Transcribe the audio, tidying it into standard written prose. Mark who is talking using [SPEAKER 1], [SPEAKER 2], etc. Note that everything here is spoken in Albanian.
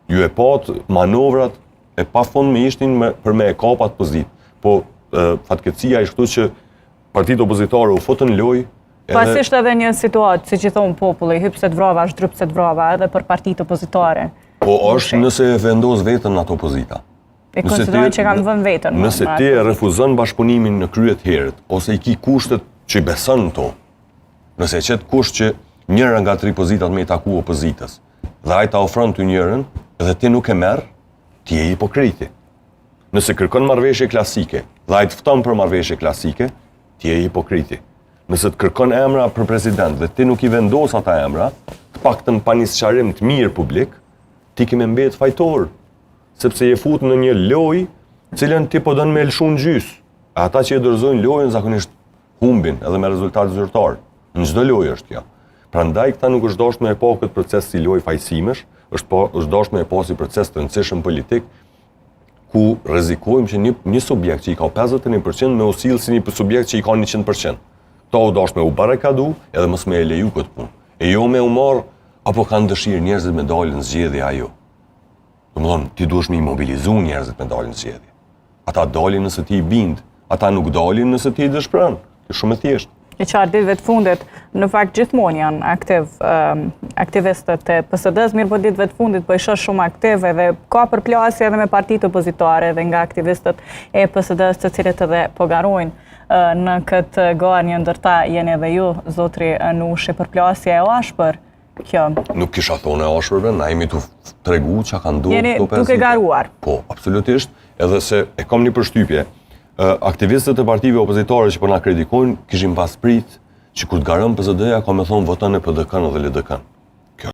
[SPEAKER 1] Ju e patë manovrat e pa fund me ishtin për me e kapat pozitë. Po fatkeqësia është këtu që partitë opozitare u fotën lojë.
[SPEAKER 2] Pas ishte edhe një situatë, si që thonë populli, hypset vrava, është drypset vrava edhe për partitë opozitare.
[SPEAKER 1] Po është nëse e vendos vetën ato opozita.
[SPEAKER 2] E konsiderojnë që kanë vënë vetën.
[SPEAKER 1] Nëse ti e refuzon bashkëpunimin në krye të herët, ose i ki kushtet që i beson to, nëse e qet kusht që njëra nga 3 pozitat me i taku opozitës, dhe ai ta ofron ty njërën, dhe ti nuk e merr, ti je hipokriti. Nëse kërkon marrëveshje klasike, dhe ai të fton për marrëveshje klasike, ti je hipokriti. Nëse të kërkon emra për president dhe ti nuk i vendos ata emra, të paktën pa një sqarim të mirë publik, ti ke me mbet fajtor, sepse je fut në një lojë, cilën ti po don me lëshu në gjys. Ata që e dorëzojnë lojën zakonisht humbin edhe me rezultat zyrtar. Në çdo lojë është kjo. Prandaj këta nuk është dashur me e pa këtë proces si lojë fajësimesh, është dashur me e pa si proces të rëndësishëm politik, ku rrezikojmë që një subjekt që i ka 51% me u sill si një subjekt që i ka 100%. Ta u dash me u barrikadu edhe mos me e leju këtë punë. E jo me u marr apo kanë dëshirë njerëzit me dalin në zgjedhje ajo. Domethënë, ti duhesh me i mobilizu njerëzit me dalin në zgjedhje. Ata dalin nëse ti i bind, ata nuk dalin nëse ti i dëshpëron. Është shumë e thjeshtë.
[SPEAKER 2] E qartë ditëve të fundit, në fakt gjithmonë janë aktivistët e PSD-s, mirë po ditëve të fundit po isha shumë aktive dhe ka përplasje edhe me partitë opozitare dhe nga aktivistët e PSD-s të cilët edhe po garojnë në këtë garje ndërta jeni edhe ju, zotri Nushi, përplasje e ashpër kjo.
[SPEAKER 1] Nuk kisha thonë e ashpërve, na jemi të tregu që ka ndodhur
[SPEAKER 2] jeni duke garuar.
[SPEAKER 1] Po, absolutisht, edhe se e kam një përshtypje. Aktivistët e partive opozitare që po na kritikojnë kishin pas prit që kur të garën PSD-ja ka me thonë voton e PDK-n dhe LDK-n.